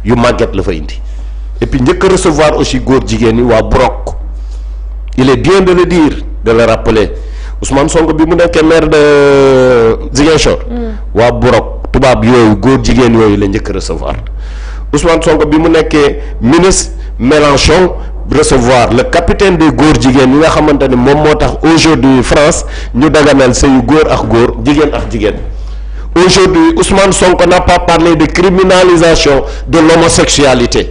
yu màgget la fa indi et puis njëkk a recevoir aussi góor jigéen ñi waa Burok il est bien de le dire de le rappeler Ousmane Sonko bi mu nekkee maire de Ziguinchor. waa Burok tubaab yooyu góor jigéen yooyu la njëkk a recevoir Ousmane Sonko bi mu nekkee ministre Mélenchon recevoir le capitaine des góor jigéen yi nga xamante ne moom moo tax aujourd'hui France ñu daganal sëyu góor ak góor jigéen ak jigéen aujourd'hui Ousmane Sonko n'a pas parlé de criminalisation de l'homosexualité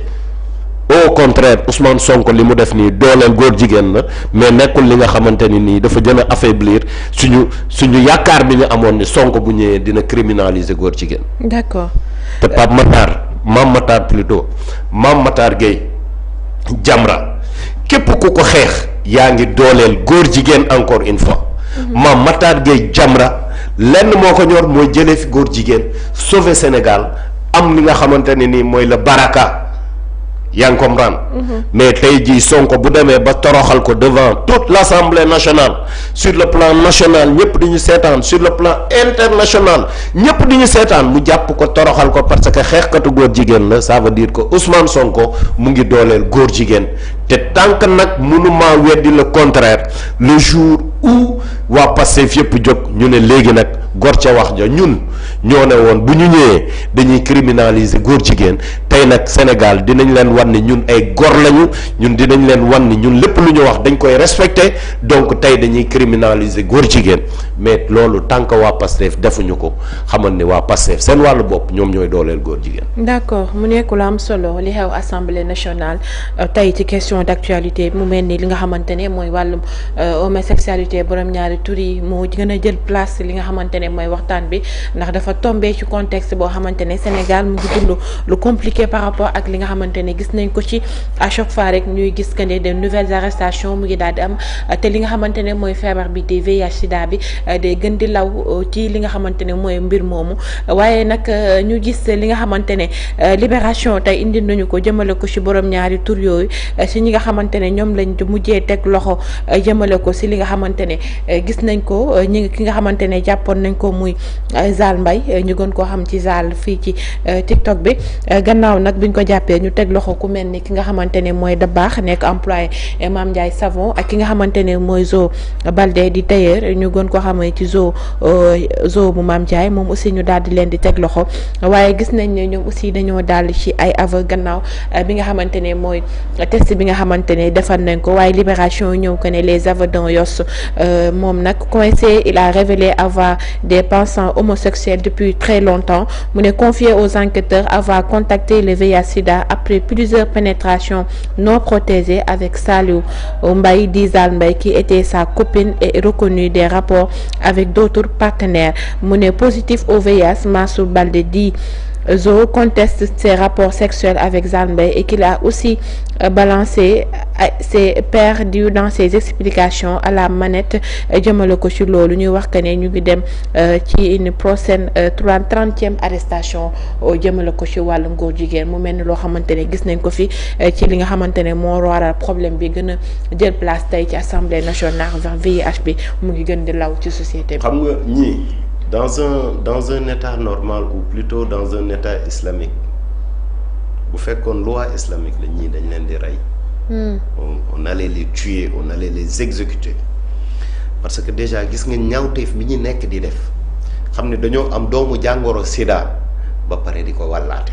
au contraire Ousmane Sonko li mu def nii dooleel góor jigéen la mais nekkul li nga xamante ni nii dafa gën a affaiblir suñu yaakaar bi ñu amoon ni Sonko bu ñëwee dina criminaliser góor jigéen. D'accord. te Pape Matar Mame Matar plutôt Mame Matar Gueye Jamra képp ku ko xeex yaa ngi dooleel góor jigéen encore une fois. Mame Matar Gueye Jamra lenn moo ko ñor mooy jëlee fi góor jigéen sauver Sénégal am li nga xamante ne nii mooy la baraka. yaa ngi comprendre. mais tey jii Sonko bu demee ba toroxal ko devant toute l'Assemblée nationale sur le plan national ñëpp di ñu seetaan sur le plan international ñëpp di ñu seetaan mu jàpp ko toroxal ko parce que xeexkatu góor jigéen la ça veut dire que Ousmane Sonko mu ngi dooleel góor jigéen te tant que nag mënuma weddi le contraire le jour où waa Pastef yëpp jóg ñu ne léegi nag gor ca wax ja ñun ñoo ne woon bu ñu ñëwee dañuy criminaliser góor jigéen tey nag Sénégal dinañ leen wan ni ñun ay gor lañu ñun dinañ leen wan ni ñun lépp lu ñu wax dañ koy respecter donc tey dañuy criminaliser góor jigéen mais loolu tant que waa Pastef defuñu ko xamal ni waa Pastef seen wàllu bopp ñoom ñooy dooleel góor jigéen. d'accord mu nekk lu am solo li xew Assemblée nationale tey ci question d'actualité mu mel ni li nga xamante ne mooy wàllum homosexualité borom ñaari tur yi moo gën a jël place li nga xamante ne mooy waxtaan bi ndax dafa tombé ci contexte boo xamante ne Sénégal mu ngi dund lu compliqué par rapport ak li nga xamante ne gis nañ ko ci à chaque fois rek ñuy gis que ne de nouvelles arrestations mu ngi daal di am te li nga xamante ne mooy feebar bi di VIH sida bi day gën di law ci li nga xamante ne mooy mbir moomu waaye nag ñu gis li nga xamante ne libération tey indi nañu ko jëmale ko ci borom ñaari tur yooyu ci ñi nga xamante ne ñoom lañ mujjee teg loxo jëmale ko ci li nga xamante ne gis nañ ko ki nga xamante ne jàppoon nañ ko muy Zal Mbaye ñu gën koo xam ci Zal fii ci TikTok bi gannaaw nag biñ ko jàppee ñu teg loxo ku mel ni ki nga xamante ne mooy Dabakh nekk employé Mame Ndiaye Savon ak ki nga xamante ne mooy Zo Baldé di tailleur ñu gën ko xamee ci Zo bu Mame Ndiaye moom aussi ñu daal di leen di teg loxo waaye gis nañ ne ñoom aussi dañoo daal ci ay aveu gannaaw bi nga xamante ne mooy test bi nga xamante ne defal nañ ko waaye libération ñëw que ne les aveux d'un Yoss moom nag coincé il a révélé avoir des pensants homosexuels depuis très longtemps mu ne confié aux enquêteurs avoir contacté le VIH/SIDA après plusieurs pénétrations non protégées avec Saliou Mbaye dit Zal Mbaye qui était sa copine et reconnu des rapports avec d'autres partenaires mu ne positif au VIH. Mansour Baldé dit Zo conteste ses rapports sexuels avec Zal Mbaye et qu'il a aussi balancé ses perdus dans ses explications à la manette jëmale ko ci loolu ñuy wax que ne ñu ngi dem ci une prochaine 30e arrestation jëmale ko ci wàllu ngóor jigéen mu mel ni loo xamante ne gis nañ ko fi ci li nga xamante ne moo waral problème bi gën a jël place tey ci Assemblée nationale vers VIH bi mu ngi gën di law ci société bi. xam nga ñii dans un état normal ou plutôt dans un état islamique bu fekkoon loi islamique la ñii dañ leen di rey. on allait les tuer on allait les exécuter parce que déjà gis nga ñaawteef mi ñu nekk di def xam ne dañoo am doomu jàngoro sida ba pare di ko wàllaate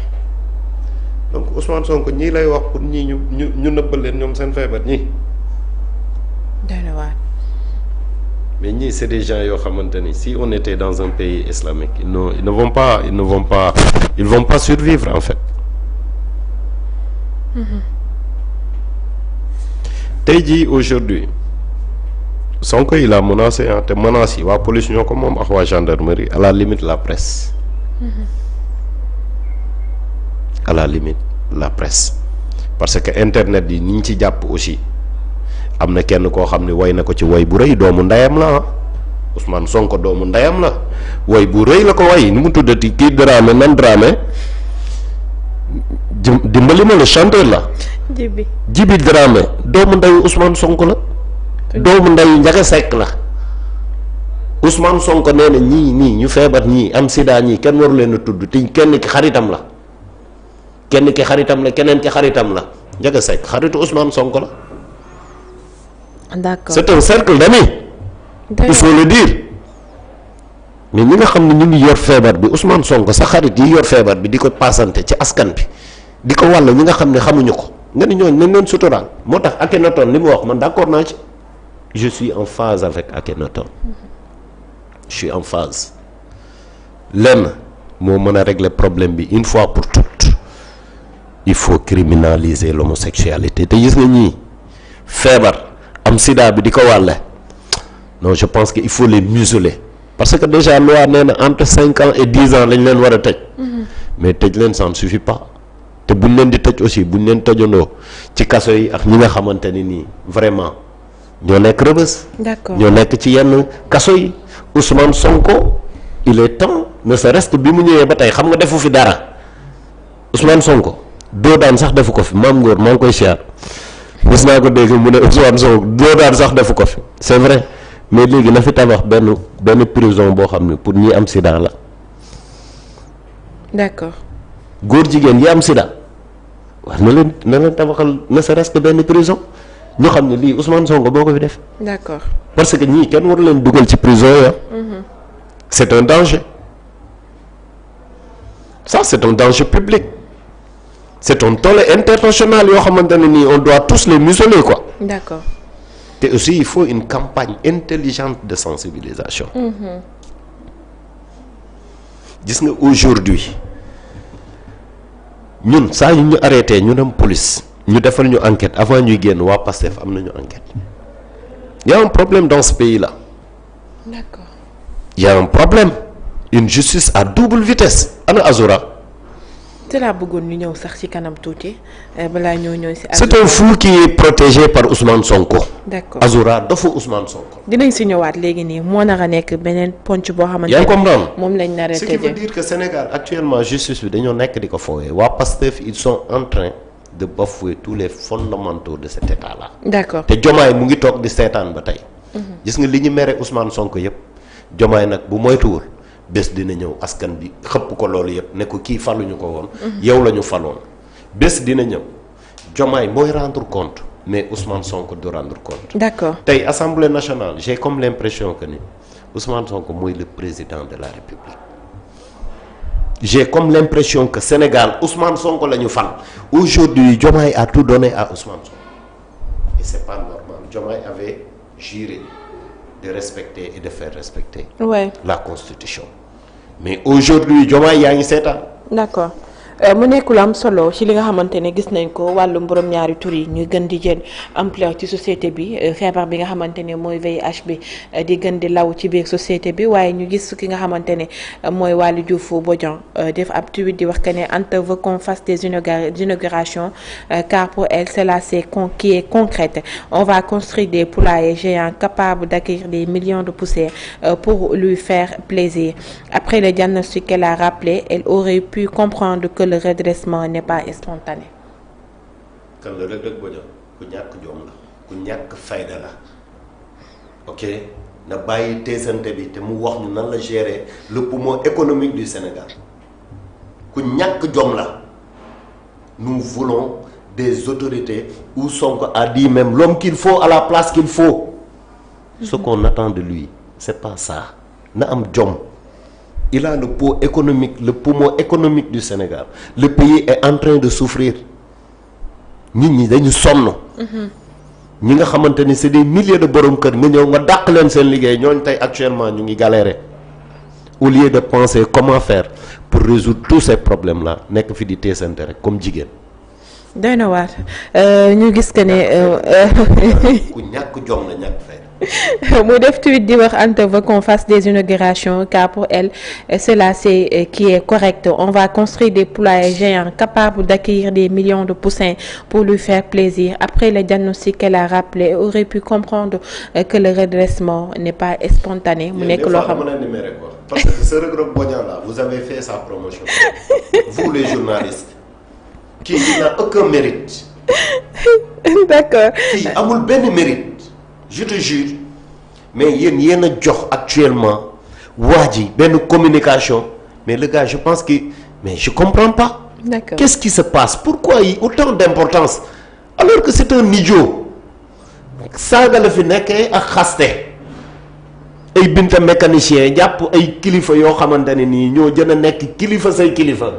donc Ousmane Sonko ñii lay wax pour ñii ñu nëbbal leen ñoom seen feebar ñii. mais ñii c'est des gens yoo xamante ni si on était dans un pays islamique ils ne vont pas survivre en fait. tey jii aujourd'hui Sonko il a menacé te menaces yi waa police ñoo ko moom ak waa gendarmerie à la limite la presse. à la limite la presse parce que internet yi ni ñu ci jàpp aussi. am na kenn koo xam ne way na ko ci way bu rëy doomu ndeyam la Ousmane Sonko doomu ndeyam la way bu rëy la ko way ni mu tuddati kii Dramé nan Dramé dimbali ma le chanteur la. Jibi Dramé doomu ndeyu Ousmane Sonko la. doomu ndeyu Ndiaga Seck la Ousmane Sonko nee na ñii ñu feebar ñii am sida ñii kenn waru leen a tudd te kenn ki xaritam la kenn ki xaritam la keneen ki xaritam la Ndiaga Seck xaritu Ousmane Sonko la. d'accord c'est un cercle d'amis. il faut le dire. mais ñi nga xam ne ñu ngi yor feebar bi Ousmane Sonko sa xarit yi yor feebar bi di ko paasante ci askan bi di ko wàll ñi nga xam ne xamuñu ko nga ni ñooñu nañ leen suturaal moo tax Akhenaton li mu wax man d'accord naa ci. je suis en phase avec Akhenaton. je suis en phase. lenn moo mën a régler problème bi une fois pour toutes il faut criminaliser l'homosexualité te gis nga ñii feebar am sida bi di ko wàlle non je pense que il faut les museler parce que déjà loi nee na entre 5 ans et 10 ans lañ leen war a tëj. mais tëj leen ça ne suffit pas te buñ leen di tëj aussi buñ leen tëjandoo ci kaso yi ak ñi nga xamante ni nii vraiment ñoo nekk rëbës. d'accord ñoo nekk ci yenn kaso yi Ousmane Sonko il est temps ne serait-ce que bi mu ñëwee ba tey xam nga defu fi dara Ousmane Sonko doo daan sax defu ko fi maam Ngor maa ngi koy siyaar gis naa ko dégg mu ne Ousmane Sonko doo daan sax defu ko fi c'est vrai mais léegi na fi tabax benn prison boo xam ne pour ñi am sida la. d'accord góor jigéen yi am sida war na leen tabaxal ne serait-ce que benn prison ñu xam ne lii Ousmane Sonko boo ko fi def. d'accord parce que ñii kenn waru leen dugal ci prison ya c'est un danger ça c'est un danger public c'est un tollé international yoo xamante ne nii on doit tous les museler quoi. d'accord te aussi il faut une campagne intelligente de sensibilisation. gis nga aujourd'hui ñun saa yu ñu arrêté ñu dem police ñu defal ñu enquête avant ñuy génn waa Pastef am nañu enquête. il y a un problème dans ce pays-là. d'accord il y a un problème une justice à double vitesse ana Azura. te laa bëggoon ñu ñëw sax ci kanam tuuti balaa ñoo ñëw ci. c'est un fou qui est protégé par Ousmane Sonko. d'accord Azura dafa Ousmane Sonko. dinañ ci ñëwaat léegi nii moo nar a nekk beneen ponc boo xamante yaa ngi comprendre moom lañ nar a ce qui veut dire que Sénégal actuellement justice bi dañoo nekk di ko foowee waa Pastef ils sont en train de bafouer tous les fondamentaux de cet état-là. d'accord te Diomaye mu ngi toog di seetaan ba tey. gis nga li ñu mere Ousmane Sonko yëpp Diomaye nag bu moytuwul bés dina ñëw askan bi xëpp ko loolu yëpp ne ko kii faluñu ko woon. yow la ñu faloon bés dina ñëw Diomaye mooy rendre compte mais Ousmane Sonko du rendre compte. d'accord tey Assemblée nationale j'ai comme l'impression que ni Ousmane Sonko mooy le président de la République. j'ai comme l'impression que Sénégal Ousmane Sonko la ñu fal aujourd'hui Diomaye a tout donné à Ousmane Sonko et c'est pas normal Diomaye avait juré de respecter et de faire respecter la Constitution mais aujourd'hui Diomaye yaa ngi seetaan. d'accord mu nekk lu am solo ci li nga xamante ne gis nañ ko wàllum borom ñaari tur yi ñuy gën di jël ampleur ci société bi feebar bi nga xamante ne mooy VIH bi di gën di law ci biir société bi waaye ñu gis ki nga xamante ne mooy Waly Diouf Bodian def ab tweet di wax que ne Anta veut qu'on fasse des inaugurations car pour elle c'est là qui est concrète on va construire des poulaillers géants capables d'accueillir des millions de poussères pour lui faire plaisir après le diagnostic qu'elle a rappelé elle aurait pu comprendre que le redressement n'est pas spontané. kan la Reug Reug Bodian ku ñàkk jom la ku ñàkk fayda la ok na bàyyi teesante bi te mu wax ñu nan la gérer le poumon économique du Sénégal ku ñàkk jom la nous voulons des autorités où Sonko a dit même l'homme qu'il faut à la place qu'il faut. Ce qu'on attend de lui c'est pas ça na am jom. Il a le poumon économique du Sénégal. Le pays est en train de souffrir. nit ñi dañu sonn. ñi nga xamante ni c'est des milliers de borom kër nga ñëw nga dàq leen seen liggéey ñooñu tey actuellement ñu ngi galérer au lieu de penser comment faire pour résoudre tous ces problèmes là nekk fi di teesante rek comme jigéen. doy na waar ñu gis que ne. ku ñàkk jom la ñàkk fay. mu def tweet di wax Anta veut qu'on fasse des inaugurations car pour elle cela c'est qui est correct on va construire des poulaillers géants capables d'accueillir des millions de poussins pour lui faire plaisir après le diagnostic qu'elle a rappelé aurait pu comprendre que le redressement n'est pas spontané mu nekk loo xam parce que ce Reug Reug Bodian là vous avez fait sa promotion vous les journalistes qui n'a aucun mérite d'accord kii amul benn mérite je te jure mais yéen a jox actuellement waa ji benn communication mais le gars je pense que mais je comprends pas D'accord. Qu'est-ce qui se passe? Pourquoi y autant d'importance alors que c'est un idiot? Saaga la fi nekkee ak xaste ay binta mécanicien jàpp ay kilifa yoo xamante ne nii ñoo gën a nekk kilifa say kilifa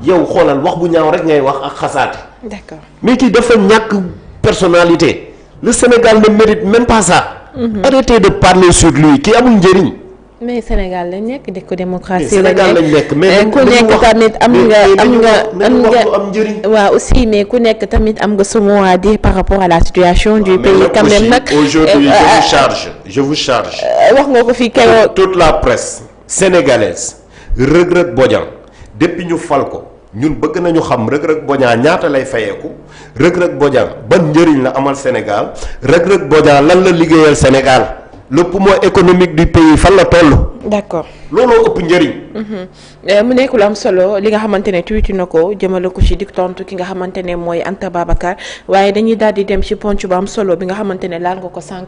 yow xoolal wax bu ñaaw rek ngay wax ak xasaate. D'accord. mais kii dafa ñàkk personnalité. Le Sénégal ne mérite même pas ça. Arrêtez de parler sur lui kii amul njëriñ. mais Sénégal lañ nekk dëkk démocratie Sénégal lañ nekk mais ku nekk tamit am nga am njëriñ. waaw aussi mais ku nekk tamit am nga son mot à dire par rapport à la situation du pays quand même nag aujourd'hui je vous charge wax nga ko fi keroog toute la presse sénégalaise Reug Reug Bodian depuis ñu fal ko ñun bëgg nañu xam Reug Reug Bodian ñaata lay fayeeku Reug Reug Bodian ban njëriñ la amal Sénégal Reug Reug Bodian lan la liggéeyal Sénégal le poumon économique du pays fan la toll. d'accord looloo ëpp njëriñ. mu nekk lu am solo li nga xamante ne tuuti na ko jëmale ko ci dik tontu ki nga xamante ne mooy Anta Babacar waaye dañuy daal di dem ci ponc bu am solo bi nga xamante ne laal nga ko sànq